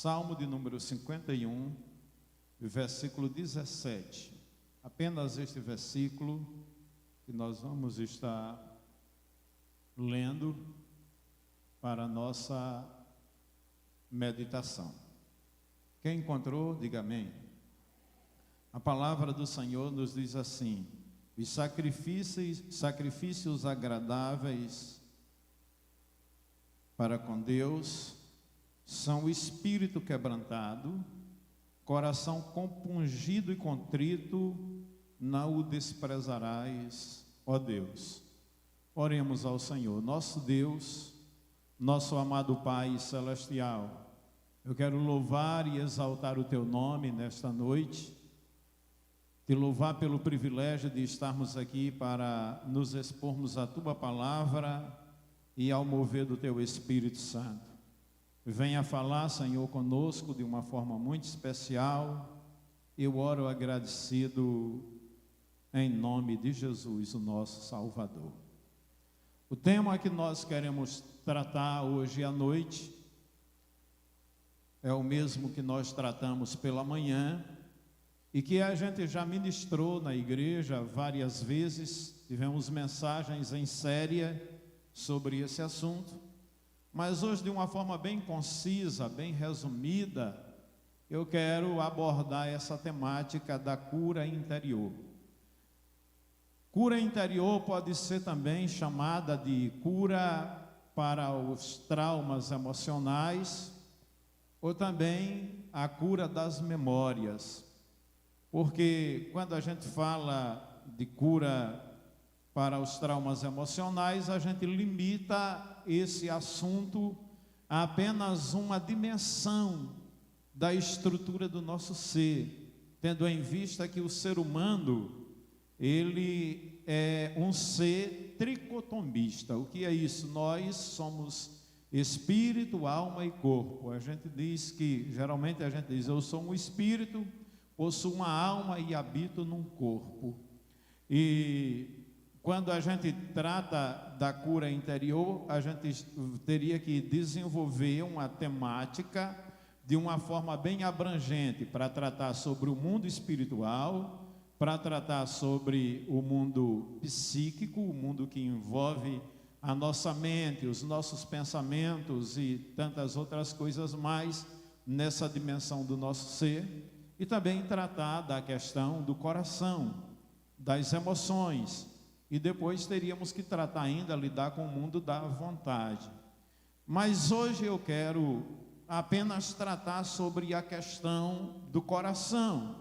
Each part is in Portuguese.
Salmo de número 51, versículo 17. Apenas este versículo que nós vamos estar lendo para a nossa meditação. Quem encontrou, diga amém. A palavra do Senhor nos diz assim: os sacrifícios agradáveis para com Deus são o espírito quebrantado, coração compungido e contrito, não o desprezarás, ó Deus. Oremos ao Senhor. Nosso Deus, nosso amado Pai celestial, eu quero louvar e exaltar o teu nome nesta noite, te louvar pelo privilégio de estarmos aqui para nos expormos a tua palavra e ao mover do teu Espírito Santo. Venha falar, Senhor, conosco de uma forma muito especial. Eu oro agradecido em nome de Jesus, o nosso Salvador. O tema que nós queremos tratar hoje à noite é o mesmo que nós tratamos pela manhã e que a gente já ministrou na igreja várias vezes. Tivemos mensagens em série sobre esse assunto. Mas hoje, de uma forma bem concisa, bem resumida, eu quero abordar essa temática da cura interior. Cura interior pode ser também chamada de cura para os traumas emocionais, ou também a cura das memórias. Porque quando a gente fala de cura para os traumas emocionais, a gente limita esse assunto a apenas uma dimensão da estrutura do nosso ser, tendo em vista que o ser humano, ele é um ser tricotomista. O que é isso? Nós somos espírito, alma e corpo. A gente diz que, geralmente a gente diz, eu sou um espírito, possuo uma alma e habito num corpo. E quando a gente trata da cura interior, a gente teria que desenvolver uma temática de uma forma bem abrangente para tratar sobre o mundo espiritual, para tratar sobre o mundo psíquico, o mundo que envolve a nossa mente, os nossos pensamentos e tantas outras coisas mais nessa dimensão do nosso ser, e também tratar da questão do coração, das emoções. E depois teríamos que tratar ainda, lidar com o mundo da vontade. Mas hoje eu quero apenas tratar sobre a questão do coração.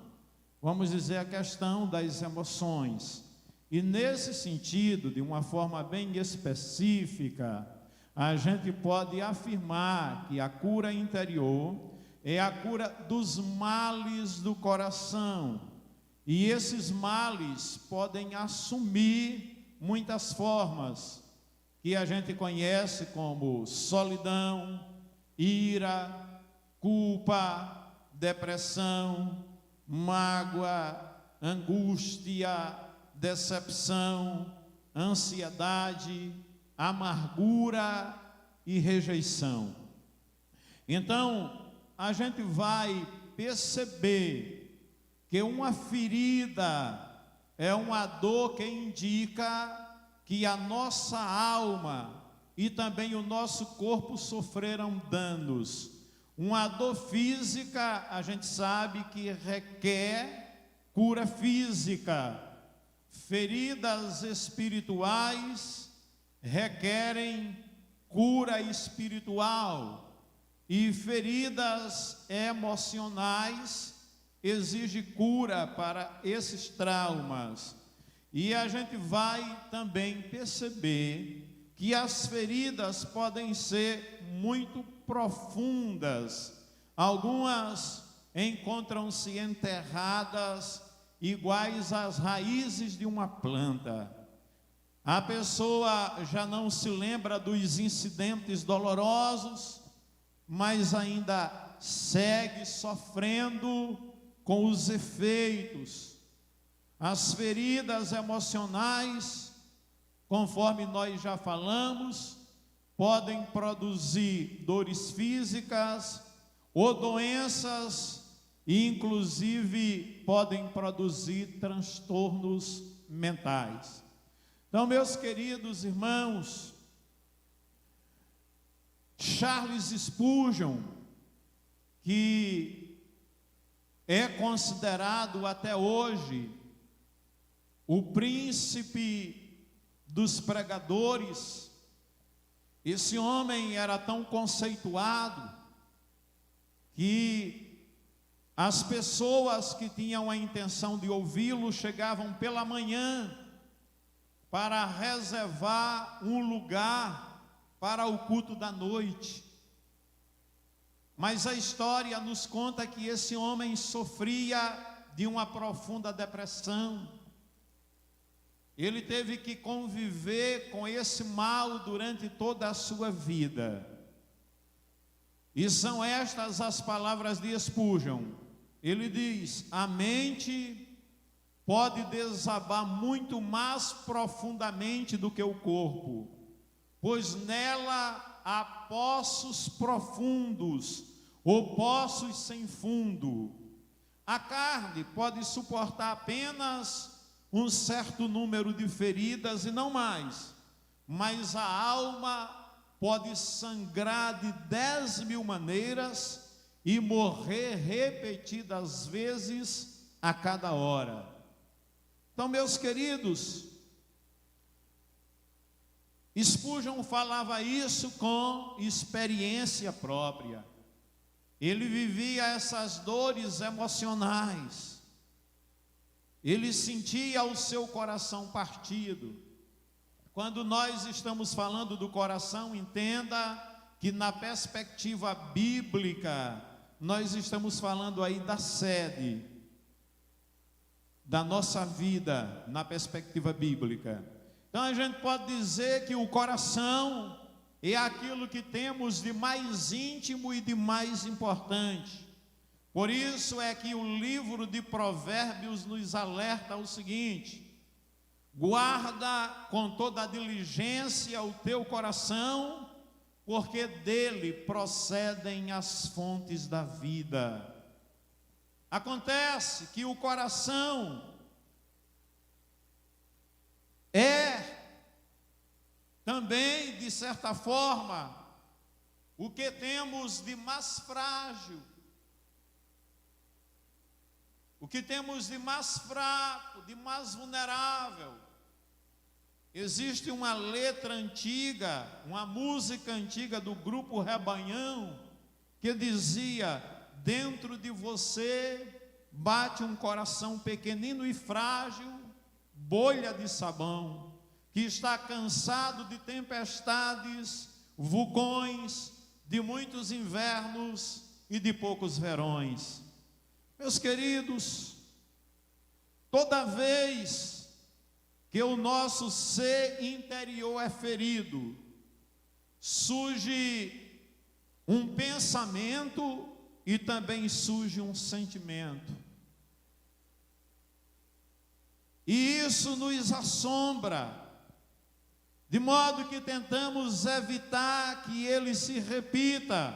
Vamos dizer, a questão das emoções. E nesse sentido, de uma forma bem específica, a gente pode afirmar que a cura interior é a cura dos males do coração. E esses males podem assumir muitas formas, que a gente conhece como solidão, ira, culpa, depressão, mágoa, angústia, decepção, ansiedade, amargura e rejeição. Então, a gente vai perceber que uma ferida é uma dor que indica que a nossa alma e também o nosso corpo sofreram danos. Uma dor física, a gente sabe que requer cura física. Feridas espirituais requerem cura espiritual. E feridas emocionais exige cura para esses traumas. E a gente vai também perceber que as feridas podem ser muito profundas. Algumas encontram-se enterradas, iguais às raízes de uma planta. A pessoa já não se lembra dos incidentes dolorosos, mas ainda segue sofrendo com os efeitos. As feridas emocionais, conforme nós já falamos, podem produzir dores físicas ou doenças, e inclusive podem produzir transtornos mentais. Então, meus queridos irmãos, Charles Spurgeon, que é considerado até hoje o príncipe dos pregadores, esse homem era tão conceituado que as pessoas que tinham a intenção de ouvi-lo chegavam pela manhã para reservar um lugar para o culto da noite. Mas a história nos conta que esse homem sofria de uma profunda depressão. Ele teve que conviver com esse mal durante toda a sua vida. E são estas as palavras de Spurgeon. Ele diz: a mente pode desabar muito mais profundamente do que o corpo, pois nela há poços profundos, ou poços sem fundo. A carne pode suportar apenas um certo número de feridas e não mais, mas a alma pode sangrar de 10.000 maneiras e morrer repetidas vezes a cada hora. Então, meus queridos, Spurgeon falava isso com experiência própria. Ele vivia essas dores emocionais. Ele sentia o seu coração partido. Quando nós estamos falando do coração, entenda que na perspectiva bíblica, nós estamos falando aí da sede da nossa vida, na perspectiva bíblica. Então a gente pode dizer que o coração é aquilo que temos de mais íntimo e de mais importante. Por isso é que o livro de Provérbios nos alerta o seguinte: guarda com toda a diligência o teu coração, porque dele procedem as fontes da vida. Acontece que o coração é também, de certa forma, o que temos de mais frágil, o que temos de mais fraco, de mais vulnerável. Existe uma letra antiga, uma música antiga do grupo Rebanhão, que dizia: dentro de você bate um coração pequenino e frágil, bolha de sabão, que está cansado de tempestades, vulcões, de muitos invernos e de poucos verões. Meus queridos, toda vez que o nosso ser interior é ferido, surge um pensamento e também surge um sentimento. E isso nos assombra, de modo que tentamos evitar que ele se repita.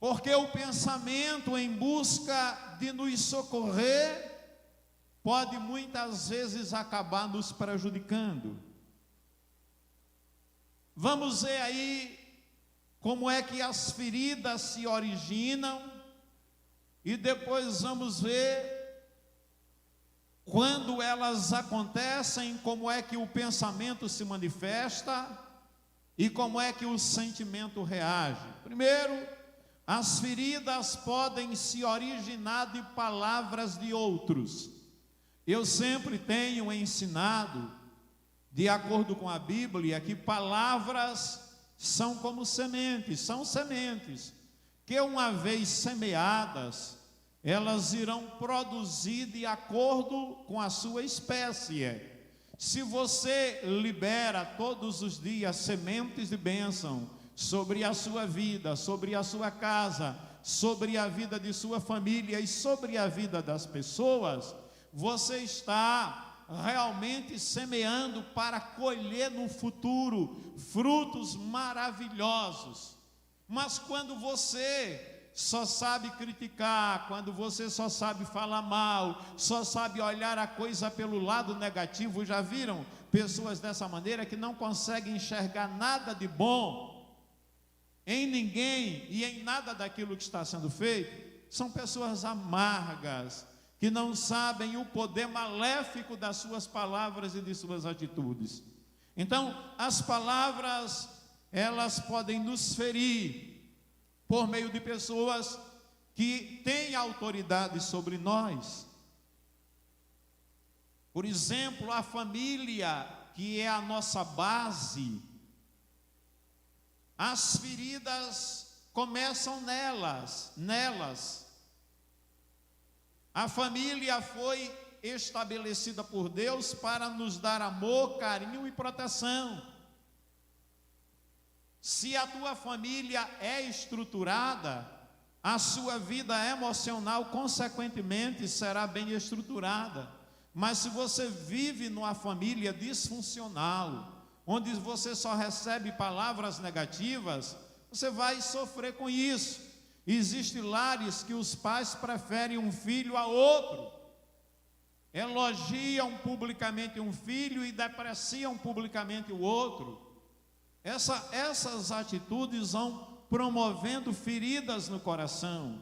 Porque o pensamento em busca de nos socorrer pode muitas vezes acabar nos prejudicando. Vamos ver aí como é que as feridas se originam e depois vamos ver quando elas acontecem, como é que o pensamento se manifesta e como é que o sentimento reage. Primeiro, as feridas podem se originar de palavras de outros. Eu sempre tenho ensinado, de acordo com a Bíblia, que palavras são como sementes, são sementes, que uma vez semeadas, elas irão produzir de acordo com a sua espécie. Se você libera todos os dias sementes de bênção sobre a sua vida, sobre a sua casa, sobre a vida de sua família e sobre a vida das pessoas, você está realmente semeando para colher no futuro frutos maravilhosos. Mas quando você só sabe criticar, quando você só sabe falar mal, só sabe olhar a coisa pelo lado negativo, já viram pessoas dessa maneira que não conseguem enxergar nada de bom em ninguém e em nada daquilo que está sendo feito? São pessoas amargas, que não sabem o poder maléfico das suas palavras e de suas atitudes. Então, as palavras, elas podem nos ferir por meio de pessoas que têm autoridade sobre nós. Por exemplo, a família, que é a nossa base, as feridas começam nelas. A família foi estabelecida por Deus para nos dar amor, carinho e proteção. Se a tua família é estruturada, a sua vida emocional, consequentemente, será bem estruturada. Mas se você vive numa família disfuncional, onde você só recebe palavras negativas, você vai sofrer com isso. Existem lares que os pais preferem um filho a outro, elogiam publicamente um filho e depreciam publicamente o outro. Essas atitudes vão promovendo feridas no coração,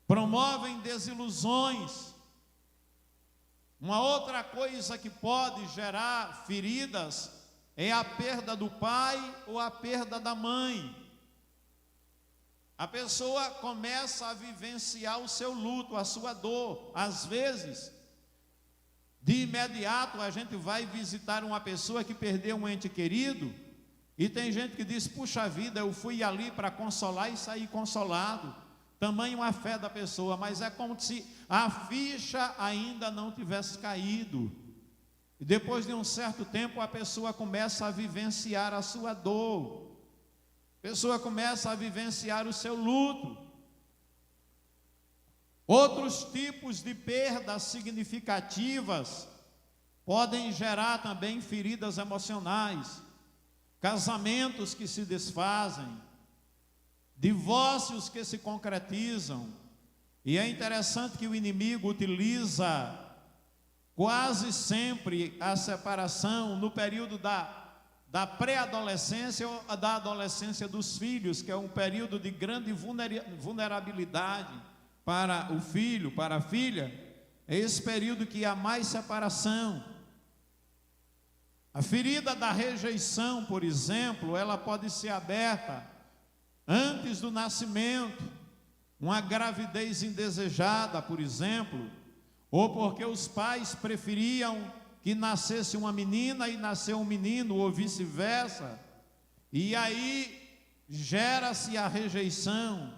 promovem desilusões. Uma outra coisa que pode gerar feridas é a perda do pai ou a perda da mãe. A pessoa começa a vivenciar o seu luto, a sua dor. Às vezes, de imediato, a gente vai visitar uma pessoa que perdeu um ente querido, e tem gente que diz: puxa vida, eu fui ali para consolar e saí consolado. Tamanho a fé da pessoa, mas é como se a ficha ainda não tivesse caído. E depois de um certo tempo, a pessoa começa a vivenciar a sua dor. A pessoa começa a vivenciar o seu luto. Outros tipos de perdas significativas podem gerar também feridas emocionais. Casamentos que se desfazem, divórcios que se concretizam. E é interessante que o inimigo utiliza quase sempre a separação no período da pré-adolescência ou da adolescência dos filhos, que é um período de grande vulnerabilidade para o filho, para a filha. É esse período que há mais separação. A ferida da rejeição, por exemplo, ela pode ser aberta antes do nascimento. Uma gravidez indesejada, por exemplo, ou porque os pais preferiam que nascesse uma menina e nasceu um menino, ou vice-versa, e aí gera-se a rejeição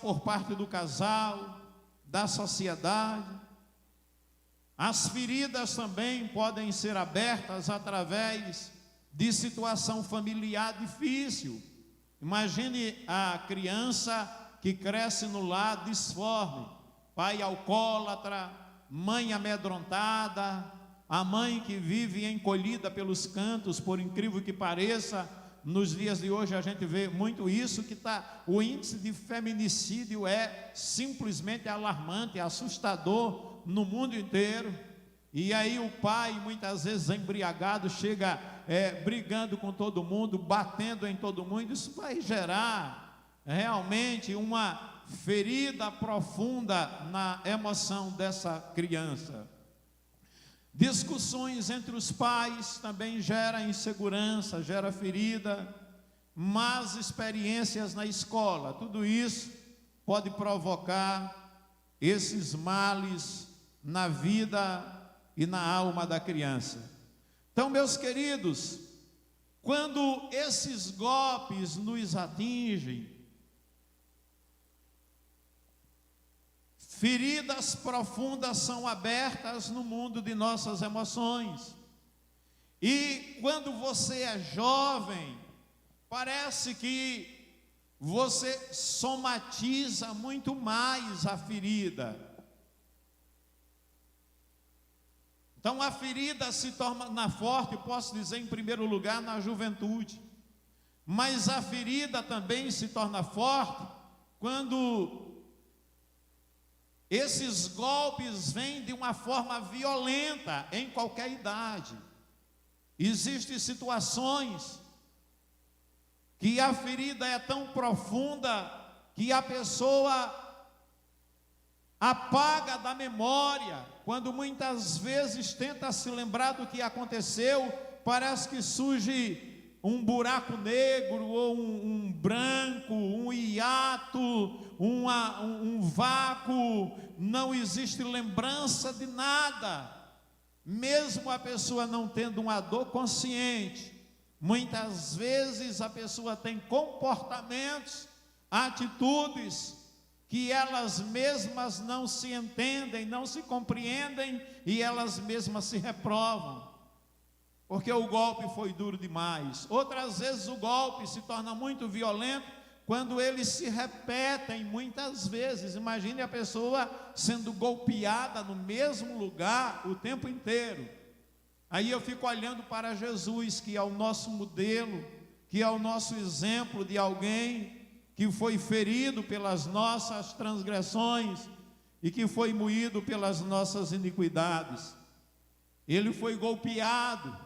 por parte do casal, da sociedade. As feridas também podem ser abertas através de situação familiar difícil. Imagine a criança que cresce no lar disforme, pai alcoólatra, mãe amedrontada, a mãe que vive encolhida pelos cantos, por incrível que pareça. Nos dias de hoje a gente vê muito isso, o índice de feminicídio é simplesmente alarmante, assustador no mundo inteiro. E aí o pai, muitas vezes embriagado, chega brigando com todo mundo, batendo em todo mundo. Isso vai gerar realmente uma ferida profunda na emoção dessa criança. Discussões entre os pais também gera insegurança, gera ferida. Más experiências na escola, tudo isso pode provocar esses males na vida e na alma da criança. Então, meus queridos, quando esses golpes nos atingem, feridas profundas são abertas no mundo de nossas emoções. E quando você é jovem, parece que você somatiza muito mais a ferida. Então a ferida se torna forte, posso dizer, em primeiro lugar, na juventude. Mas a ferida também se torna forte quando esses golpes vêm de uma forma violenta em qualquer idade. Existem situações que a ferida é tão profunda que a pessoa apaga da memória. Quando muitas vezes tenta se lembrar do que aconteceu, parece que surge um buraco negro, ou um branco, um hiato, um vácuo, não existe lembrança de nada. Mesmo a pessoa não tendo uma dor consciente, muitas vezes a pessoa tem comportamentos, atitudes, que elas mesmas não se entendem, não se compreendem, e elas mesmas se reprovam. Porque o golpe foi duro demais. Outras vezes o golpe se torna muito violento quando eles se repetem muitas vezes. Imagine a pessoa sendo golpeada no mesmo lugar o tempo inteiro. Aí eu fico olhando para Jesus, que é o nosso modelo, que é o nosso exemplo de alguém que foi ferido pelas nossas transgressões e que foi moído pelas nossas iniquidades. Ele foi golpeado.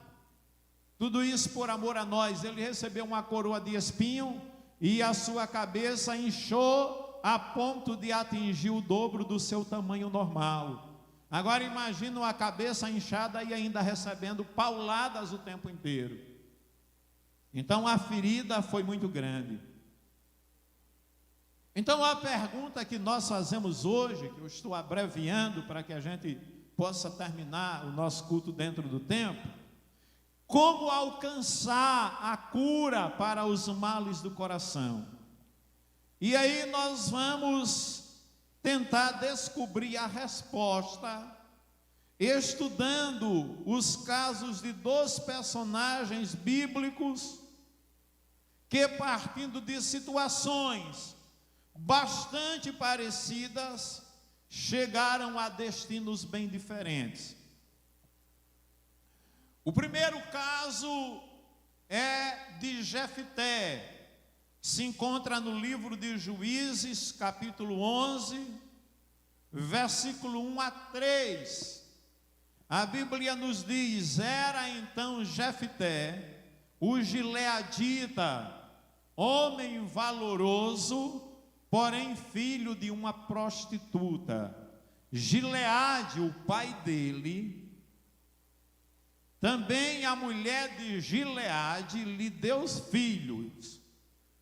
Tudo isso por amor a nós. Ele recebeu uma coroa de espinho e a sua cabeça inchou a ponto de atingir o dobro do seu tamanho normal. Agora imagina a cabeça inchada e ainda recebendo pauladas o tempo inteiro. Então a ferida foi muito grande. Então a pergunta que nós fazemos hoje, que eu estou abreviando para que a gente possa terminar o nosso culto dentro do tempo: como alcançar a cura para os males do coração? E aí nós vamos tentar descobrir a resposta, estudando os casos de 2 personagens bíblicos, que partindo de situações bastante parecidas, chegaram a destinos bem diferentes. O primeiro caso é de Jefté, se encontra no livro de Juízes, capítulo 11, versículo 1 a 3. A Bíblia nos diz: era então Jefté, o gileadita, homem valoroso, porém filho de uma prostituta. Gileade, o pai dele, também a mulher de Gileade lhe deu filhos.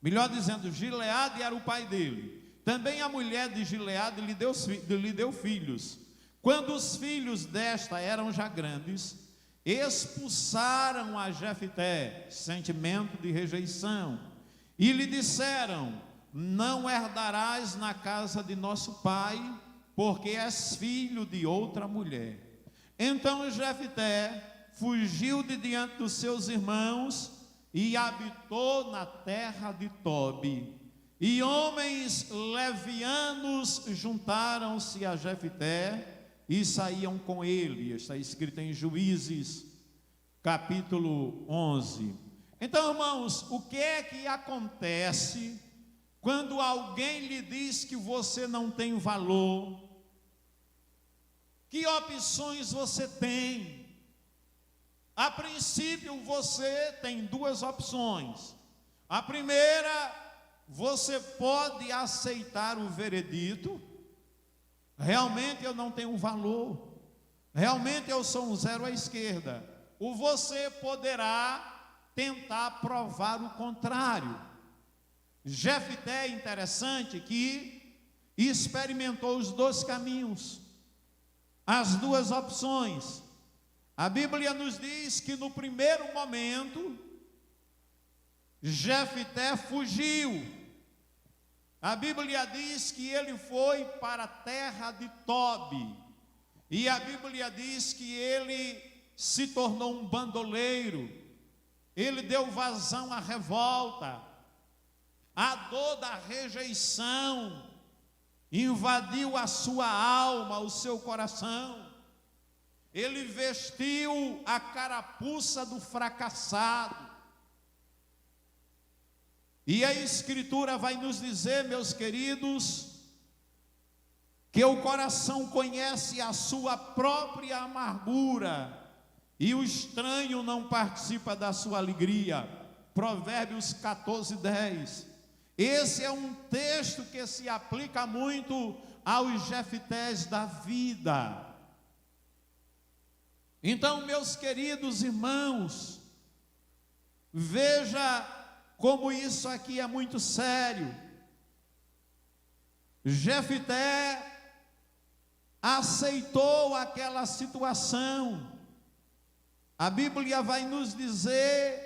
Melhor dizendo, Gileade era o pai dele. Também a mulher de Gileade lhe deu filhos. Quando os filhos desta eram já grandes, expulsaram a Jefté, sentimento de rejeição, e lhe disseram: não herdarás na casa de nosso pai, porque és filho de outra mulher. Então Jefté fugiu de diante dos seus irmãos e habitou na terra de Tobi. E homens levianos juntaram-se a Jefté e saíam com ele. Está escrito em Juízes, capítulo 11. Então, irmãos, o que é que acontece quando alguém lhe diz que você não tem valor? Que opções você tem? A princípio, você tem 2 opções. A primeira, você pode aceitar o veredito: realmente eu não tenho valor, realmente eu sou um zero à esquerda. Ou você poderá tentar provar o contrário. Jefté é interessante que experimentou os 2 caminhos, as 2 opções. A Bíblia nos diz que no primeiro momento, Jefté fugiu. A Bíblia diz que ele foi para a terra de Tobi. E a Bíblia diz que ele se tornou um bandoleiro. Ele deu vazão à revolta. A dor da rejeição invadiu a sua alma, o seu coração. Ele vestiu a carapuça do fracassado. E a Escritura vai nos dizer, meus queridos, que o coração conhece a sua própria amargura e o estranho não participa da sua alegria. Provérbios 14:10. Esse é um texto que se aplica muito aos Jeftés da vida. Então, meus queridos irmãos, veja como isso aqui é muito sério. Jefté aceitou aquela situação. A Bíblia vai nos dizer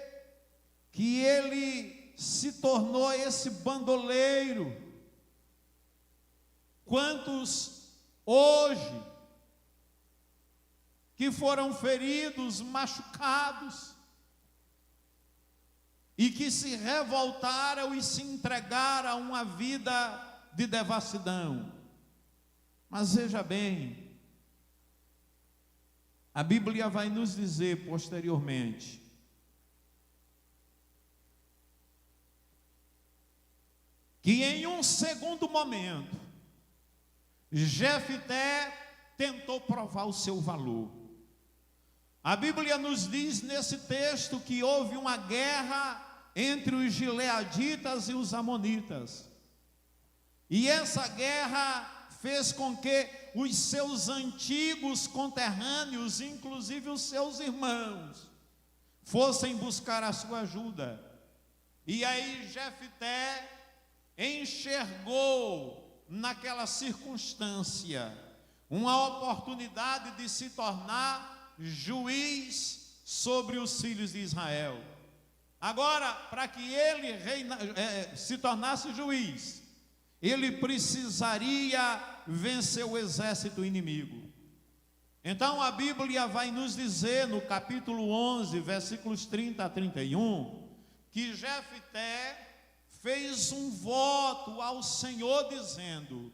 que ele se tornou esse bandoleiro. Quantos hoje que foram feridos, machucados, e que se revoltaram e se entregaram a uma vida de devassidão. Mas veja bem, a Bíblia vai nos dizer posteriormente que em um segundo momento, Jefté tentou provar o seu valor. A Bíblia nos diz nesse texto que houve uma guerra entre os gileaditas e os amonitas. E essa guerra fez com que os seus antigos conterrâneos, inclusive os seus irmãos, fossem buscar a sua ajuda. E aí Jefté enxergou naquela circunstância uma oportunidade de se tornar juiz sobre os filhos de Israel. Agora, para que ele se tornasse juiz, ele precisaria vencer o exército inimigo. Então a Bíblia vai nos dizer no capítulo 11, versículos 30 a 31, que Jefté fez um voto ao Senhor dizendo: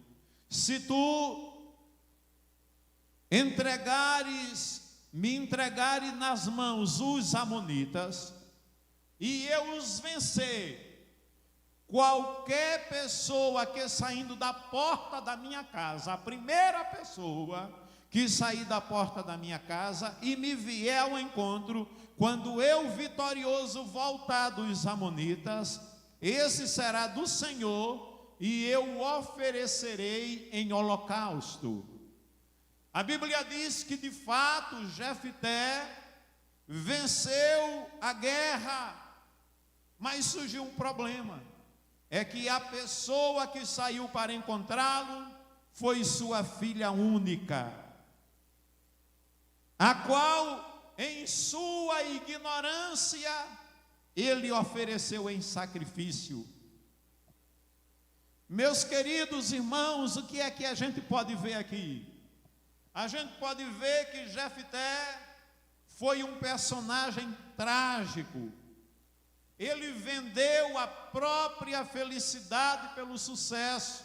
se tu me entregares nas mãos os amonitas, e eu os vencer, qualquer pessoa que saindo da porta da minha casa, a primeira pessoa que sair da porta da minha casa e me vier ao encontro, quando eu vitorioso voltar dos amonitas, esse será do Senhor e eu o oferecerei em holocausto. A Bíblia diz que de fato Jefté venceu a guerra, mas surgiu um problema. É que a pessoa que saiu para encontrá-lo foi sua filha única, a qual, em sua ignorância, ele ofereceu em sacrifício. Meus queridos irmãos, o que é que a gente pode ver aqui? A gente pode ver que Jefté foi um personagem trágico. Ele vendeu a própria felicidade pelo sucesso.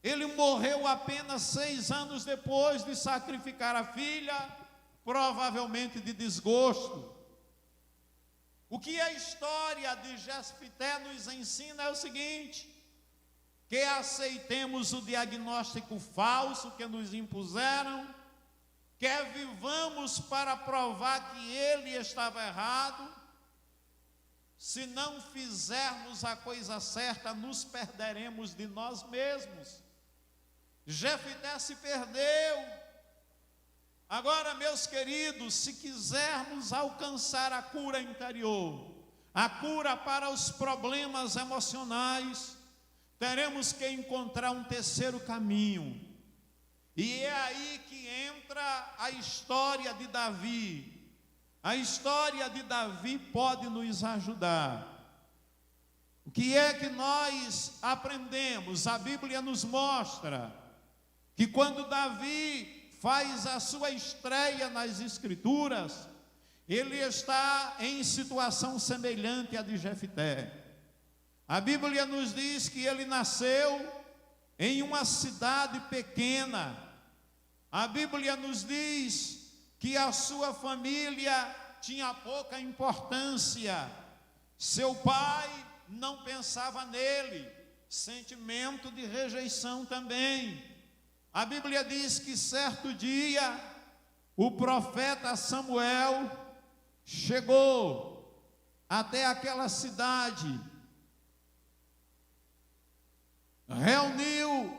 Ele morreu apenas 6 anos depois de sacrificar a filha, provavelmente de desgosto. O que a história de Jefté nos ensina é o seguinte: que aceitemos o diagnóstico falso que nos impuseram, que vivamos para provar que ele estava errado. Se não fizermos a coisa certa, nos perderemos de nós mesmos. Jefté se perdeu. Agora, meus queridos, se quisermos alcançar a cura interior, a cura para os problemas emocionais, teremos que encontrar um terceiro caminho. E é aí que entra a história de Davi. A história de Davi pode nos ajudar. O que é que nós aprendemos? A Bíblia nos mostra que quando Davi faz a sua estreia nas Escrituras, ele está em situação semelhante à de Jefté. A Bíblia nos diz que ele nasceu em uma cidade pequena. A Bíblia nos diz que a sua família tinha pouca importância. Seu pai não pensava nele. Sentimento de rejeição também. A Bíblia diz que certo dia o profeta Samuel chegou até aquela cidade, reuniu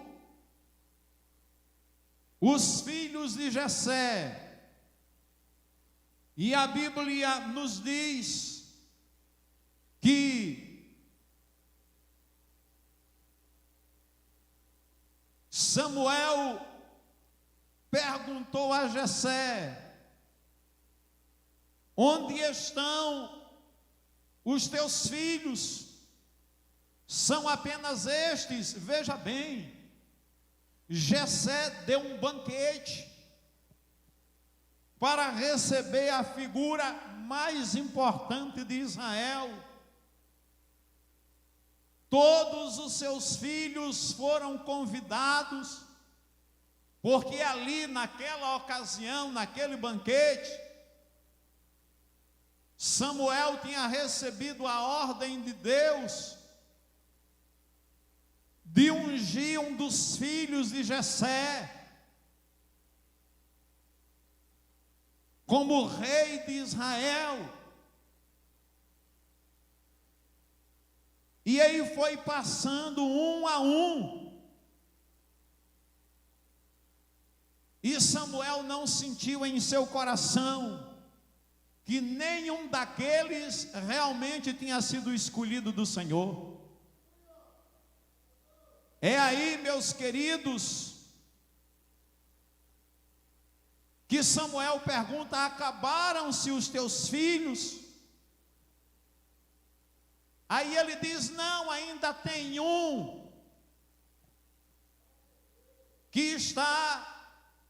os filhos de Jessé, e a Bíblia nos diz que Samuel perguntou a Jessé: onde estão os teus filhos? São apenas estes? Veja bem, Jessé deu um banquete para receber a figura mais importante de Israel. Todos os seus filhos foram convidados, porque ali naquela ocasião, naquele banquete, Samuel tinha recebido a ordem de Deus de ungir um dos filhos de Jessé como rei de Israel. E aí foi passando um a um, e Samuel não sentiu em seu coração que nenhum daqueles realmente tinha sido escolhido do Senhor. É aí, meus queridos, que Samuel pergunta: acabaram-se os teus filhos? Aí ele diz: não, ainda tem um que está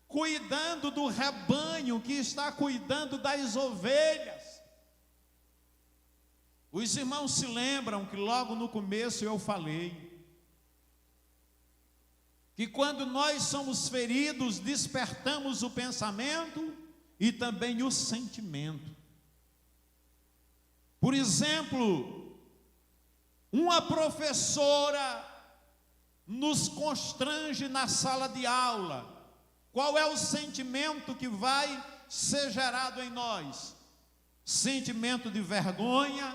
cuidando do rebanho, que está cuidando das ovelhas. Os irmãos se lembram que logo no começo eu falei que quando nós somos feridos, despertamos o pensamento e também o sentimento. Por exemplo, uma professora nos constrange na sala de aula. Qual é o sentimento que vai ser gerado em nós? Sentimento de vergonha,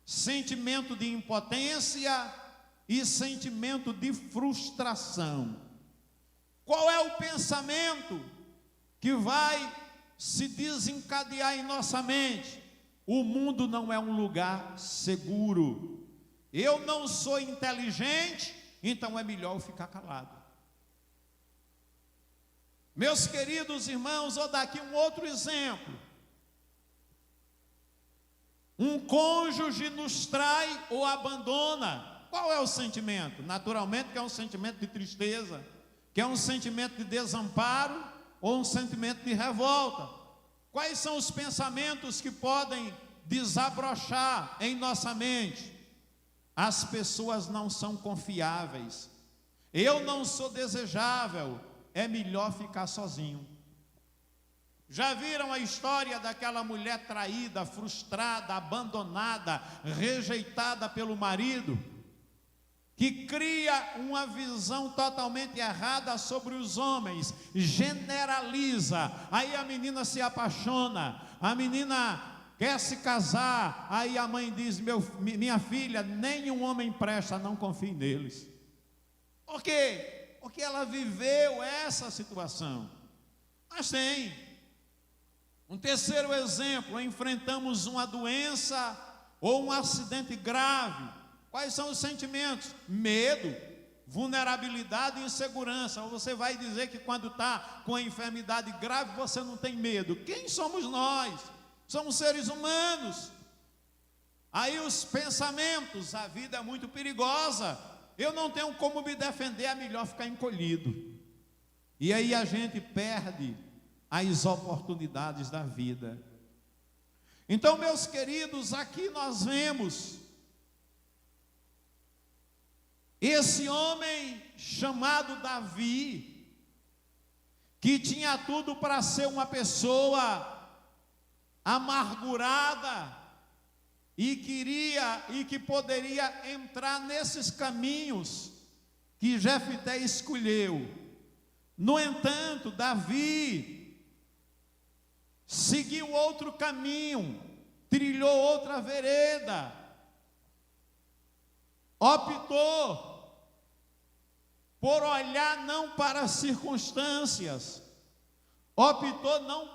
sentimento de impotência e sentimento de frustração. Qual é o pensamento que vai se desencadear em nossa mente? O mundo não é um lugar seguro. Eu não sou inteligente, então é melhor eu ficar calado. Meus queridos irmãos, vou dar aqui um outro exemplo. Um cônjuge nos trai ou abandona. Qual é o sentimento? Naturalmente que é um sentimento de tristeza, que é um sentimento de desamparo ou um sentimento de revolta. Quais são os pensamentos que podem desabrochar em nossa mente? As pessoas não são confiáveis. Eu não sou desejável. É melhor ficar sozinho. Já viram a história daquela mulher traída, frustrada, abandonada, rejeitada pelo marido, que cria uma visão totalmente errada sobre os homens, generaliza, aí a menina se apaixona, a menina quer se casar, aí a mãe diz: minha filha, nenhum homem presta, não confie neles. Por quê? Porque ela viveu essa situação. Mas tem um terceiro exemplo: enfrentamos uma doença ou um acidente grave. Quais são os sentimentos? Medo, vulnerabilidade e insegurança. Ou você vai dizer que quando está com a enfermidade grave você não tem medo? Quem somos nós? Somos seres humanos. Aí os pensamentos: a vida é muito perigosa, eu não tenho como me defender, é melhor ficar encolhido. E aí a gente perde as oportunidades da vida. Então, meus queridos, aqui nós vemos esse homem chamado Davi, que tinha tudo para ser uma pessoa amargurada, e queria e que poderia entrar nesses caminhos que Jefté escolheu. No entanto, Davi seguiu outro caminho, trilhou outra vereda, optou por olhar não para as circunstâncias, optou não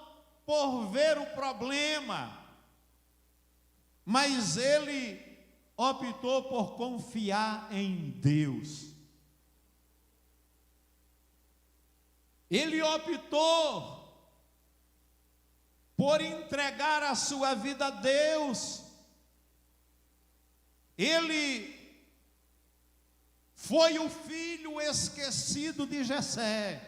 por ver o problema, mas ele optou por confiar em Deus. Ele optou por entregar a sua vida a Deus. Ele foi o filho esquecido de Jessé.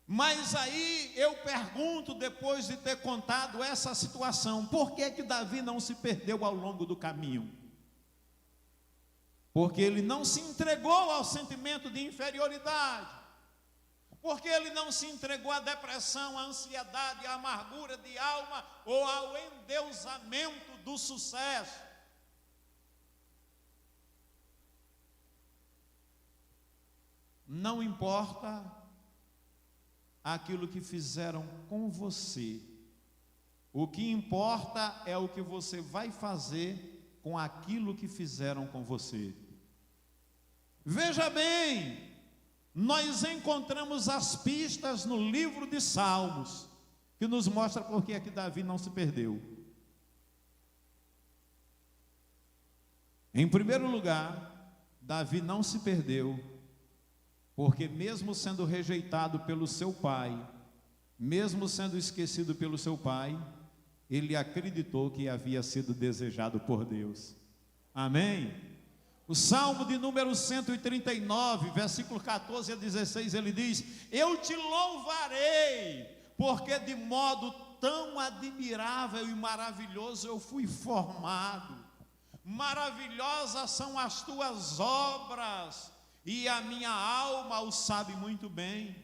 Mas aí eu pergunto, depois de ter contado essa situação, por que Davi não se perdeu ao longo do caminho? Porque ele não se entregou ao sentimento de inferioridade, porque ele não se entregou à depressão, à ansiedade, à amargura de alma ou ao endeusamento do sucesso. Não importa aquilo que fizeram com você, o que importa é o que você vai fazer com aquilo que fizeram com você. Veja bem, nós encontramos as pistas no livro de Salmos, que nos mostra por que Davi não se perdeu. Em primeiro lugar, Davi não se perdeu, porque mesmo sendo rejeitado pelo seu pai, mesmo sendo esquecido pelo seu pai, ele acreditou que havia sido desejado por Deus. Amém? O Salmo de número 139, versículo 14 a 16, ele diz: eu te louvarei, porque de modo tão admirável e maravilhoso eu fui formado. Maravilhosas são as tuas obras, e a minha alma o sabe muito bem.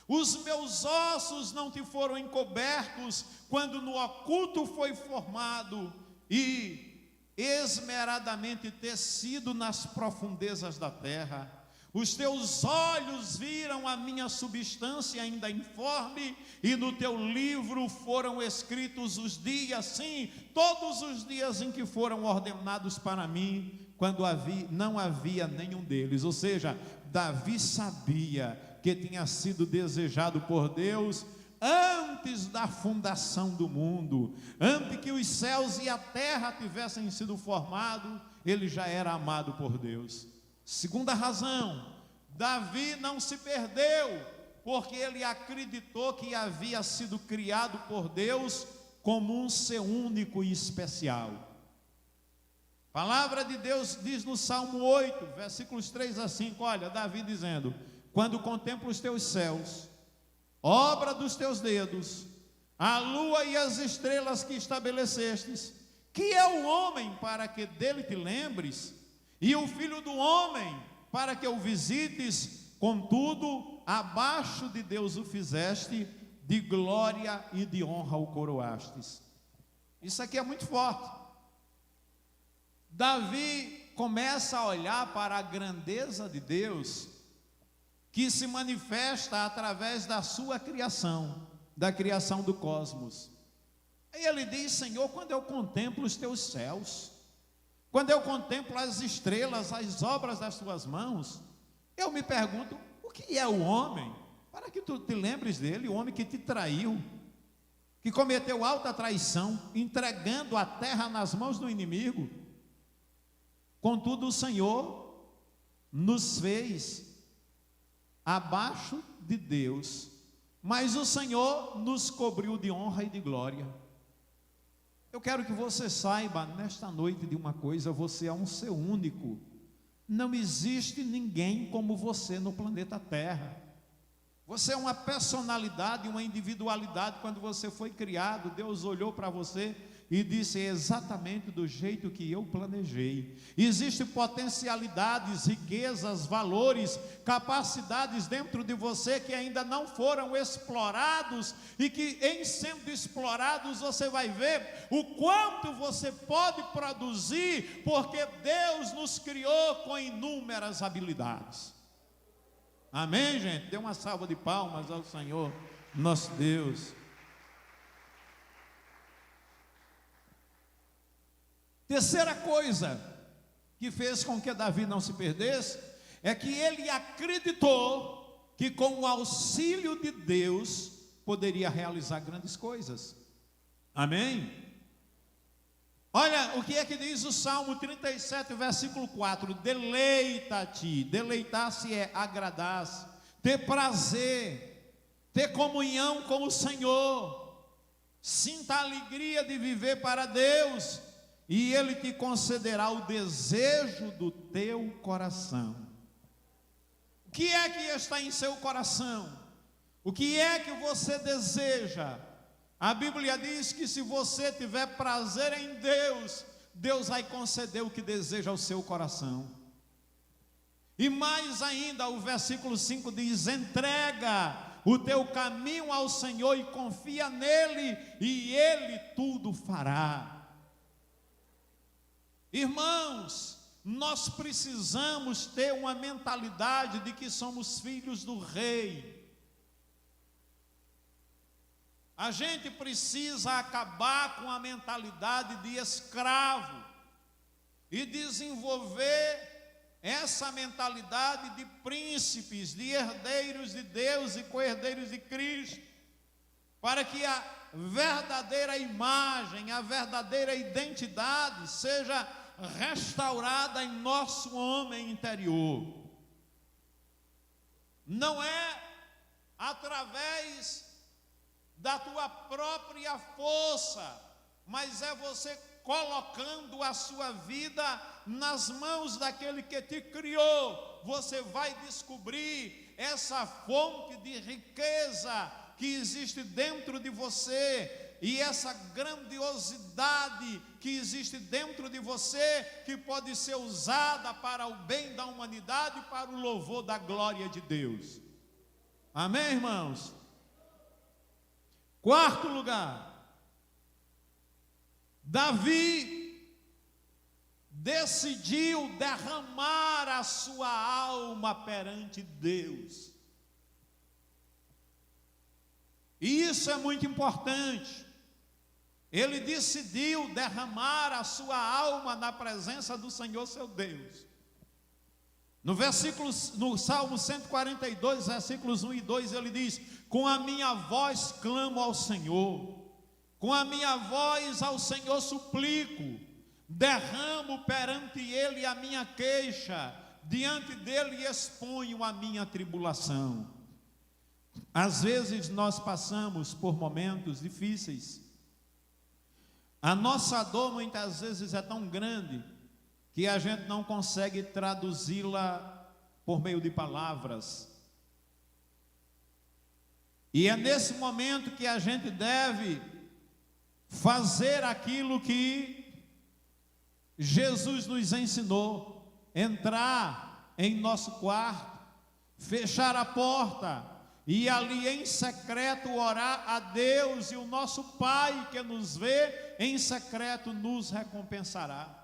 Os meus ossos não te foram encobertos, quando no oculto foi formado, e esmeradamente tecido nas profundezas da terra. Os teus olhos viram a minha substância ainda informe, e no teu livro foram escritos os dias, sim, todos os dias em que foram ordenados para mim, quando não havia nenhum deles. Ou seja, Davi sabia que tinha sido desejado por Deus antes da fundação do mundo, antes que os céus e a terra tivessem sido formados, ele já era amado por Deus. Segunda razão, Davi não se perdeu, porque ele acreditou que havia sido criado por Deus como um ser único e especial. A palavra de Deus diz no Salmo 8, versículos 3 a 5, olha, Davi dizendo: quando contemplo os teus céus, obra dos teus dedos, a lua e as estrelas que estabelecestes, que é o homem para que dele te lembres, e o filho do homem para que o visites, contudo, abaixo de Deus o fizeste, de glória e de honra o coroastes. Isso aqui é muito forte. Davi começa a olhar para a grandeza de Deus, que se manifesta através da sua criação, da criação do cosmos. Aí ele diz: Senhor, quando eu contemplo os teus céus, quando eu contemplo as estrelas, as obras das tuas mãos, eu me pergunto, o que é o homem? Para que tu te lembres dele, o homem que te traiu, que cometeu alta traição, entregando a terra nas mãos do inimigo. Contudo, o Senhor nos fez abaixo de Deus, mas o Senhor nos cobriu de honra e de glória. Eu quero que você saiba nesta noite de uma coisa: você é um ser único. Não existe ninguém como você no planeta Terra. Você é uma personalidade, uma individualidade. Quando você foi criado, Deus olhou para você e disse: exatamente do jeito que eu planejei. Existem potencialidades, riquezas, valores, capacidades dentro de você que ainda não foram explorados, e que, em sendo explorados, você vai ver o quanto você pode produzir, porque Deus nos criou com inúmeras habilidades. Amém, gente? Dê uma salva de palmas ao Senhor, nosso Deus. Terceira coisa que fez com que Davi não se perdesse é que ele acreditou que com o auxílio de Deus poderia realizar grandes coisas. Amém? Olha o que é que diz o Salmo 37, versículo 4: deleita-te. Deleitar-se é agradar-se, ter prazer, ter comunhão com o Senhor. Sinta a alegria de viver para Deus, e Ele te concederá o desejo do teu coração. O que é que está em seu coração? O que é que você deseja? A Bíblia diz que se você tiver prazer em Deus, Deus vai conceder o que deseja ao seu coração. E mais ainda, o versículo 5 diz: entrega o teu caminho ao Senhor e confia nele, e Ele tudo fará. Irmãos, nós precisamos ter uma mentalidade de que somos filhos do Rei. A gente precisa acabar com a mentalidade de escravo e desenvolver essa mentalidade de príncipes, de herdeiros de Deus e co-herdeiros de Cristo, para que a verdadeira imagem, a verdadeira identidade seja restaurada em nosso homem interior. Não é através da tua própria força, mas é você colocando a sua vida nas mãos daquele que te criou. Você vai descobrir essa fonte de riqueza que existe dentro de você, e essa grandiosidade que existe dentro de você, que pode ser usada para o bem da humanidade, para o louvor da glória de Deus. Amém, irmãos? Quarto lugar, Davi decidiu derramar a sua alma perante Deus. E isso é muito importante. Ele decidiu derramar a sua alma na presença do Senhor seu Deus. No Salmo 142, versículos 1 e 2, ele diz: com a minha voz clamo ao Senhor, com a minha voz ao Senhor suplico, derramo perante Ele a minha queixa, diante dEle exponho a minha tribulação. Às vezes nós passamos por momentos difíceis. A nossa dor muitas vezes é tão grande que a gente não consegue traduzi-la por meio de palavras. E é nesse momento que a gente deve fazer aquilo que Jesus nos ensinou: entrar em nosso quarto, fechar a porta e ali em secreto orar a Deus, e o nosso Pai que nos vê em secreto nos recompensará.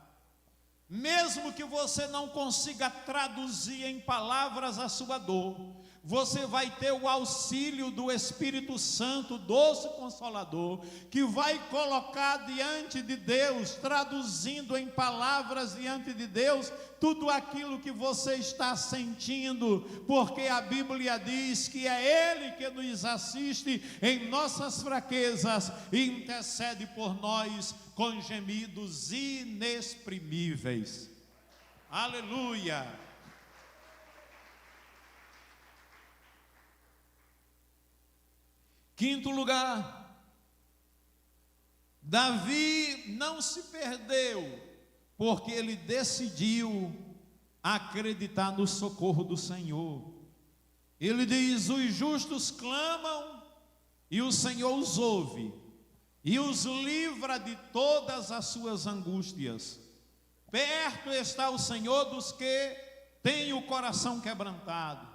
Mesmo que você não consiga traduzir em palavras a sua dor, você vai ter o auxílio do Espírito Santo, doce Consolador, que vai colocar diante de Deus, traduzindo em palavras diante de Deus, tudo aquilo que você está sentindo, porque a Bíblia diz que é Ele que nos assiste em nossas fraquezas e intercede por nós com gemidos inexprimíveis. Aleluia! Quinto lugar, Davi não se perdeu, porque ele decidiu acreditar no socorro do Senhor. Ele diz: os justos clamam e o Senhor os ouve e os livra de todas as suas angústias. Perto está o Senhor dos que têm o coração quebrantado.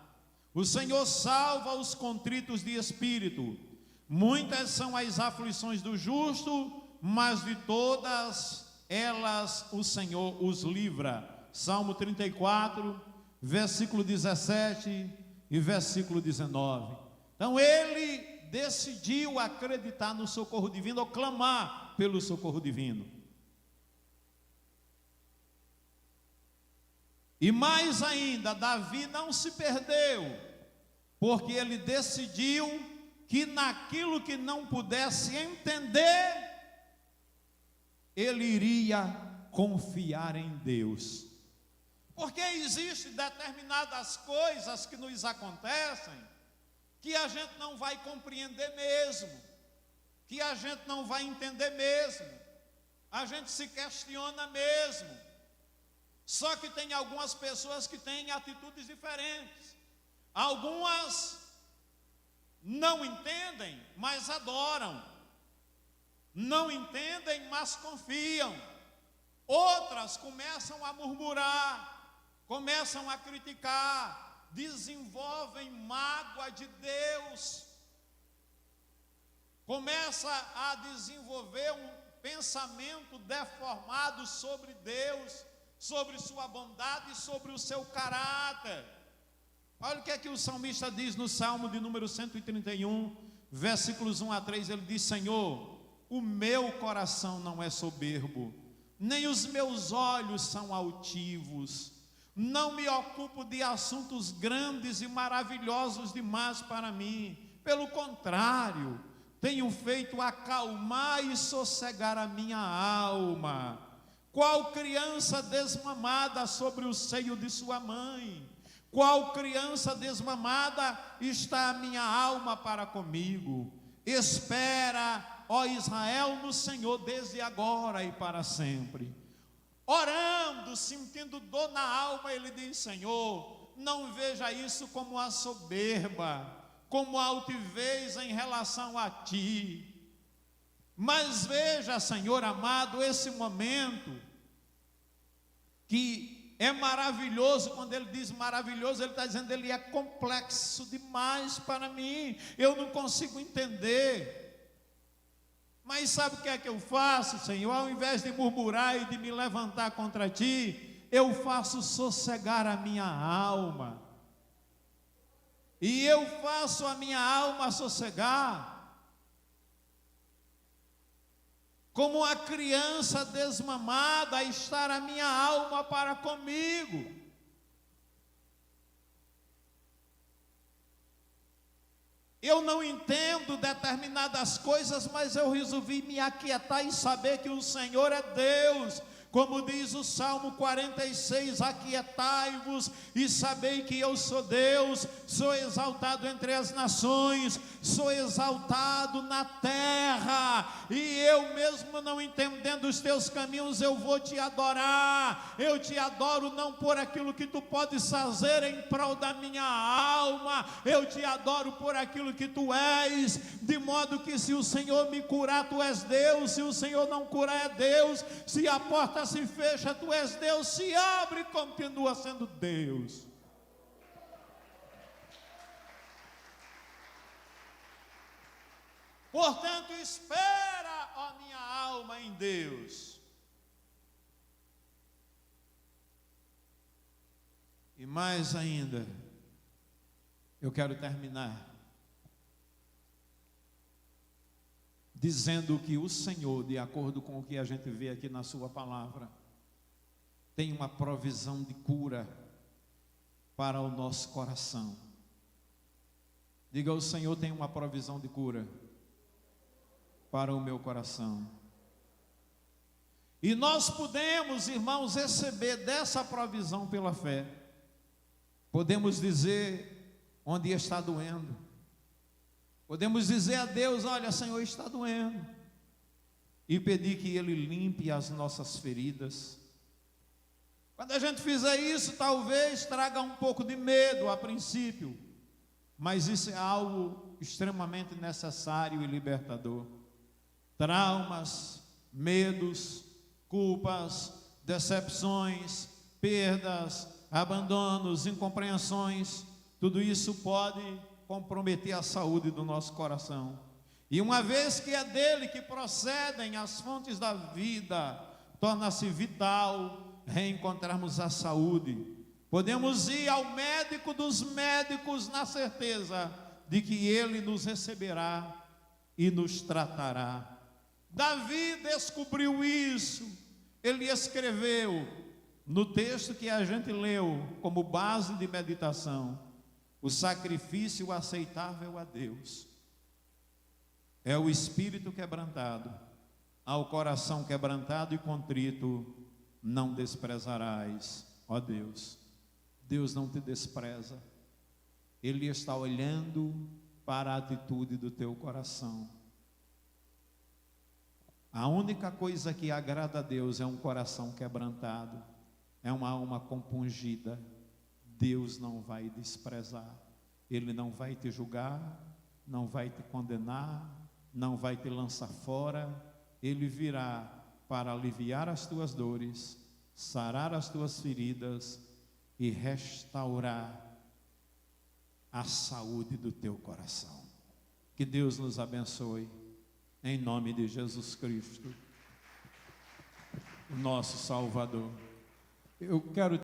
O Senhor salva os contritos de espírito. Muitas são as aflições do justo, mas de todas elas o Senhor os livra. Salmo 34, versículo 17 e versículo 19. Então ele decidiu acreditar no socorro divino, ou clamar pelo socorro divino. E mais ainda, Davi não se perdeu, porque ele decidiu que naquilo que não pudesse entender, ele iria confiar em Deus. Porque existem determinadas coisas que nos acontecem que a gente não vai compreender mesmo, que a gente não vai entender mesmo, a gente se questiona mesmo. Só que tem algumas pessoas que têm atitudes diferentes. Algumas não entendem, mas adoram. Não entendem, mas confiam. Outras começam a murmurar, começam a criticar, desenvolvem mágoa de Deus, começa a desenvolver um pensamento deformado sobre Deus, sobre sua bondade e sobre o seu caráter. Olha o que é que o salmista diz no Salmo de número 131, versículos 1 a 3, ele diz: Senhor, o meu coração não é soberbo, nem os meus olhos são altivos, não me ocupo de assuntos grandes e maravilhosos demais para mim, pelo contrário, tenho feito acalmar e sossegar a minha alma, qual criança desmamada sobre o seio de sua mãe, qual criança desmamada está a minha alma para comigo. Espera, ó Israel, no Senhor desde agora e para sempre. Orando, sentindo dor na alma, ele diz: Senhor, não veja isso como a soberba, como a altivez em relação a ti, mas veja, Senhor amado, esse momento que é maravilhoso. Quando ele diz maravilhoso, ele está dizendo: ele é complexo demais para mim, eu não consigo entender. Mas sabe o que é que eu faço, Senhor? Ao invés de murmurar e de me levantar contra ti, eu faço sossegar a minha alma. E eu faço a minha alma sossegar, como a criança desmamada, estar a minha alma para comigo. Eu não entendo determinadas coisas, mas eu resolvi me aquietar e saber que o Senhor é Deus. Como diz o Salmo 46, aquietai-vos e sabei que eu sou Deus, sou exaltado entre as nações, sou exaltado na terra, e eu mesmo não entendendo os teus caminhos, eu vou te adorar. Eu te adoro não por aquilo que tu podes fazer em prol da minha alma, eu te adoro por aquilo que tu és, de modo que se o Senhor me curar, tu és Deus, se o Senhor não curar, é Deus, se a porta se fecha, tu és Deus, se abre, continua sendo Deus. Portanto, espera, ó minha alma, em Deus. E mais ainda, eu quero terminar dizendo que o Senhor, de acordo com o que a gente vê aqui na sua palavra, tem uma provisão de cura para o nosso coração. Diga: o Senhor tem uma provisão de cura para o meu coração. E nós podemos, irmãos, receber dessa provisão pela fé. Podemos dizer onde está doendo. Podemos dizer a Deus: olha, Senhor, está doendo. E pedir que Ele limpe as nossas feridas. Quando a gente fizer isso, talvez traga um pouco de medo a princípio. mas isso é algo extremamente necessário e libertador. Traumas, medos, culpas, decepções, perdas, abandonos, incompreensões, tudo isso pode comprometer a saúde do nosso coração. E uma vez que é dele que procedem as fontes da vida, torna-se vital reencontrarmos a saúde. Podemos ir ao médico dos médicos na certeza de que ele nos receberá e nos tratará. Davi descobriu isso. Ele escreveu no texto que a gente leu como base de meditação: o sacrifício aceitável a Deus é o espírito quebrantado. Ao coração quebrantado e contrito não desprezarás, ó Deus. Deus não te despreza. Ele está olhando para a atitude do teu coração. A única coisa que agrada a Deus é um coração quebrantado, é uma alma compungida. Deus não vai desprezar. Ele não vai te julgar, não vai te condenar, não vai te lançar fora. Ele virá para aliviar as tuas dores, sarar as tuas feridas e restaurar a saúde do teu coração. Que Deus nos abençoe, em nome de Jesus Cristo, o nosso Salvador. Eu quero